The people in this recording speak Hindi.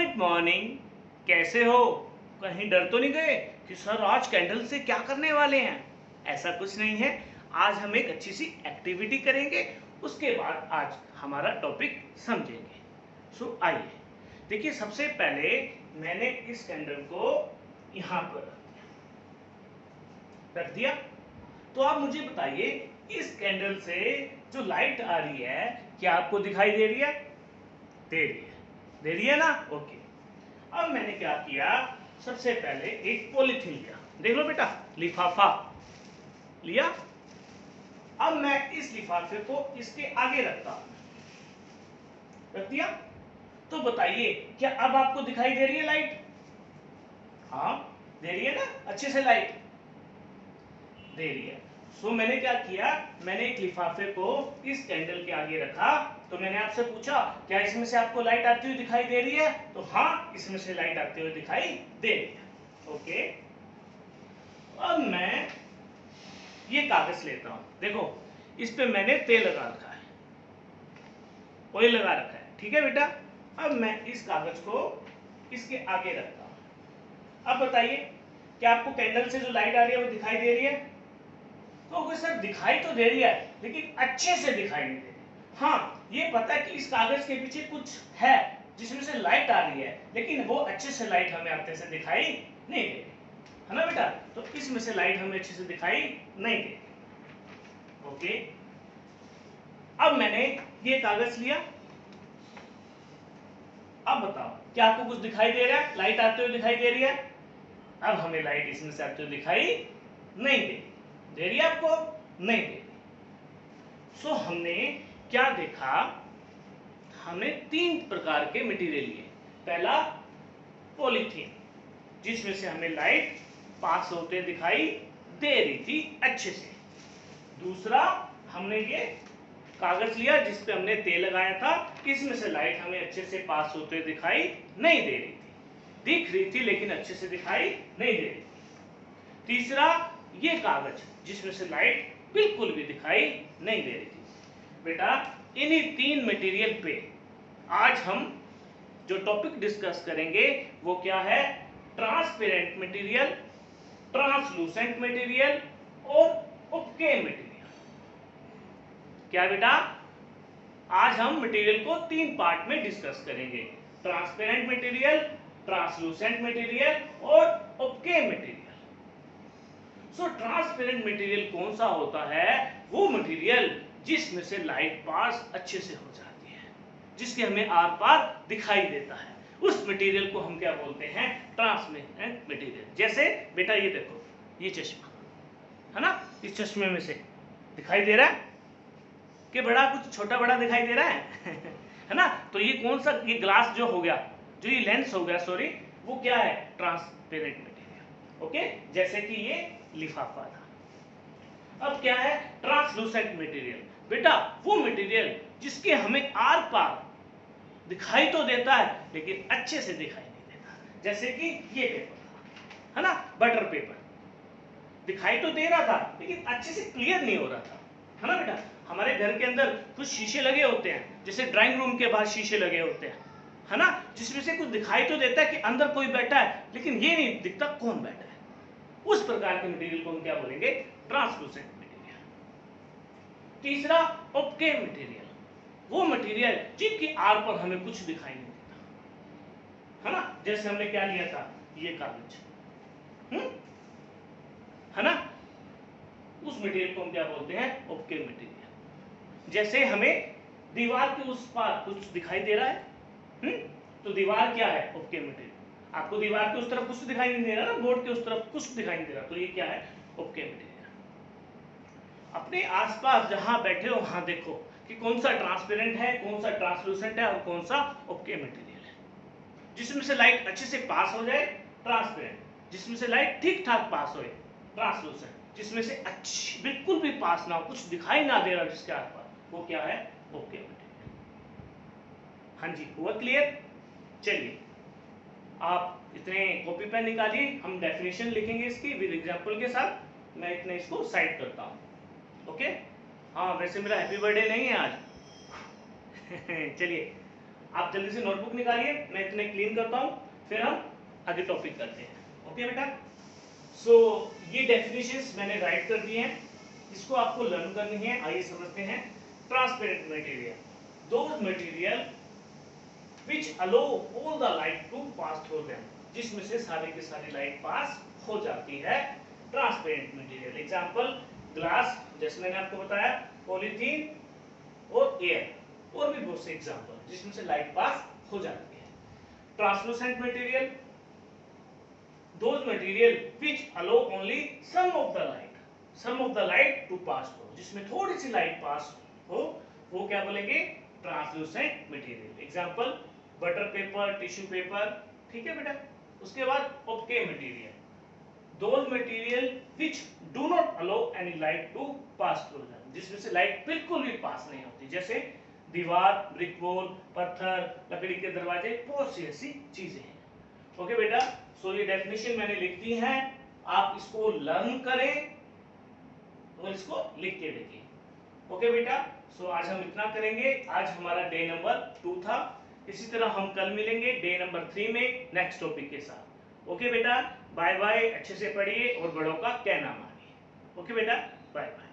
Good morning. कैसे हो? कहीं डर तो नहीं गए कि सर आज कैंडल से क्या करने वाले हैं? ऐसा कुछ नहीं है। आज हम एक अच्छी सी एक्टिविटी करेंगे, उसके बाद आज हमारा टॉपिक समझेंगे। सो आइए देखिए, सबसे पहले मैंने इस कैंडल को यहाँ पर रख दिया। तो आप मुझे बताइए, इस कैंडल से जो लाइट आ रही है क्या आपको दिखाई दे रही है? दे रही है, दे रही है ना? ओके। अब मैंने क्या किया, सबसे पहले एक पॉलीथीन लिया। देख लो बेटा, लिफाफा लिया। अब मैं इस लिफाफे को इसके आगे रखता हूं। रख दिया। तो बताइए, क्या अब आपको दिखाई दे रही है लाइट? हाँ, दे रही है ना? अच्छे से लाइट दे रही है। सो मैंने क्या किया, मैंने एक लिफाफे को इस कैंडल के आगे रखा। तो मैंने आपसे पूछा, क्या इसमें से आपको लाइट आती हुई दिखाई दे रही है? तो हाँ, इसमें से लाइट आती हुई दिखाई दे रही है। ओके। अब मैं ये कागज लेता हूं। देखो, इस पे मैंने तेल लगा रखा है, ऑयल लगा रखा है। ठीक है बेटा। अब मैं इस कागज को इसके आगे रखता हूं। अब बताइए, क्या आपको कैंडल से जो लाइट आ रही है वो दिखाई दे रही है? तो सर दिखाई तो दे रही है, लेकिन अच्छे से दिखाई नहीं दे रही। हाँ, ये पता है कि इस कागज के पीछे कुछ है जिसमें से लाइट आ रही है, लेकिन वो अच्छे से लाइट हमें आते से दिखाई नहीं दे रही है ना बेटा? तो इसमें से लाइट हमें अच्छे से दिखाई नहीं दे रही। ओके। अब मैंने ये कागज लिया। अब बताओ, क्या आपको कुछ दिखाई दे रहा है? लाइट आते हुए दिखाई दे रही है? अब हमें लाइट इसमें से आते हुए दिखाई नहीं दे रही है। आपको नहीं दे रही। सो हमने क्या देखा, हमने 3 प्रकार के मटेरियल लिए। पहला पॉलीथीन, जिसमें से हमें लाइट पास होते दिखाई दे रही थी अच्छे से। दूसरा, हमने ये कागज लिया जिस पे हमने तेल लगाया था। इसमें से लाइट हमें अच्छे से पास होते दिखाई नहीं दे रही थी, दिख रही थी लेकिन अच्छे से दिखाई नहीं दे रही थी। तीसरा, ये कागज जिसमें से लाइट बिल्कुल भी दिखाई नहीं दे रही थी। बेटा, इन्हीं 3 मटेरियल पे आज हम जो टॉपिक डिस्कस करेंगे वो क्या है? ट्रांसपेरेंट मटेरियल, ट्रांसलूसेंट मटेरियल और उपके मटेरियल। क्या बेटा? आज हम मटेरियल को 3 पार्ट में डिस्कस करेंगे। ट्रांसपेरेंट मटेरियल, ट्रांसलूसेंट मटेरियल और उपके मटेरियल। सो ट्रांसपेरेंट मटेरियल कौन सा होता है? वो मटेरियल जिसमें से लाइट पास अच्छे से हो जाती है, जिसके हमें आर पार दिखाई देता है। उस मटेरियल को हम क्या बोलते हैं? Transparent material. जैसे बेटा ये देखो, ये चश्मा है ना, इस चश्मे में से दिखाई दे रहा है कि बड़ा कुछ छोटा बड़ा दिखाई दे रहा है है ना? तो ये कौन सा, ये ग्लास जो हो गया, जो ये लेंस हो गया, सॉरी, वो क्या है? Transparent material. ओके। जैसे कि ये लिफाफा था। अब क्या है? Translucent material. बेटा, वो मटेरियल जिसके हमें आर पार दिखाई तो देता है लेकिन अच्छे से दिखाई नहीं देता। जैसे कि ये पेपर है ना, बटर पेपर, दिखाई तो दे रहा था लेकिन अच्छे से क्लियर नहीं हो रहा था, है ना बेटा? हमारे घर के अंदर कुछ शीशे लगे होते हैं, जैसे ड्राइंग रूम के बाहर शीशे लगे होते हैं, है ना, जिसमें से कुछ दिखाई तो देता है कि अंदर कोई बैठा है, लेकिन ये नहीं दिखता कौन बैठा है। उस प्रकार के मटेरियल को हम क्या बोलेंगे? Translucent material. तीसरा, ओपके मटेरियल, वो मटेरियल जिनकी आर पर हमें कुछ दिखाई नहीं देता, है ना? जैसे हमने क्या लिया था, ये कागज, है ना? उस मटेरियल को हम क्या बोलते हैं? ओपके मटेरियल। जैसे हमें दीवार के उस पार कुछ दिखाई दे रहा है, तो दीवार क्या है? ओपके मटेरियल। आपको दीवार के उस तरफ कुछ दिखाई नहीं दे रहा ना, बोर्ड के उस तरफ कुछ दिखाई नहीं दे रहा, तो ये क्या है? ओपके मटेरियल। अपने आसपास जहां बैठे हो वहां देखो कि कौन सा ट्रांसपेरेंट है, कौन सा ट्रांसलूसेंट है और कौन सा ओपके मटेरियल है। जिसमें से लाइट अच्छे से पास हो जाए, ट्रांसपेरेंट। जिसमें से लाइट ठीक ठाक पास हो, ट्रांसलूसेंट। जिसमें से अच्छी बिल्कुल भी पास ना हो, कुछ दिखाई ना दे रहा जिसके आस पास, वो क्या है? Okay material. हाँ जी, हुआ क्लियर? चलिए, आप इतने कॉपी पेन निकालिए, हम डेफिनेशन लिखेंगे इसकी विद एग्जांपल के साथ। मैं इतने इसको साइड करता हूं। ओके। हाँ, वैसे मेरा हैप्पी बर्थडे नहीं है आज चलिए, आप जल्दी से नोटबुक निकालिए, मैं इतने क्लीन करता हूं, फिर हम आगे टॉपिक करते हैं। ओके बेटा, सो ये डेफिनेशंस मैंने राइट कर दिए हैं, इसको आपको लर्न करनी है। आइए समझते हैं। Transparent material, those material which allow all the light to pass through them, जिसमें से सारी की सारी लाइट पास हो जाती है, ट्रांसपेरेंट मटेरियल। एग्जांपल ग्लास, जैसे मैंने आपको बताया, पॉलीथीन और एयर, और भी बहुत से एग्जांपल जिसमें से लाइट पास हो जाती है। Translucent material, those material which allow only some of the light to pass through, जिसमें थोड़ी सी लाइट पास हो, वो क्या बोलेंगे, translucent material. Example butter paper, tissue paper, ठीक है बेटा। उसके बाद ओपके material, those material which do not allow any light to pass through them, जिसमें से लाइट बिल्कुल भी पास नहीं होती, जैसे दीवार, ब्रिक वॉल, पत्थर, लकड़ी के दरवाजे, बहुत सी ऐसी चीजें हैं। ओके बेटा, सो ये डेफिनेशन मैंने लिख दी है, आप इसको लर्न करें और इसको लिख के देखिए। ओके बेटा, सो आज हम इतना करेंगे। आज हमारा डे नंबर 2 था। इसी तरह हम कल मिलेंगे डे नंबर 3 में नेक्स्ट टॉपिक के साथ। ओके बेटा, बाय बाय, अच्छे से पढ़िए और बड़ों का कहना मानिए। ओके बेटा, बाय बाय।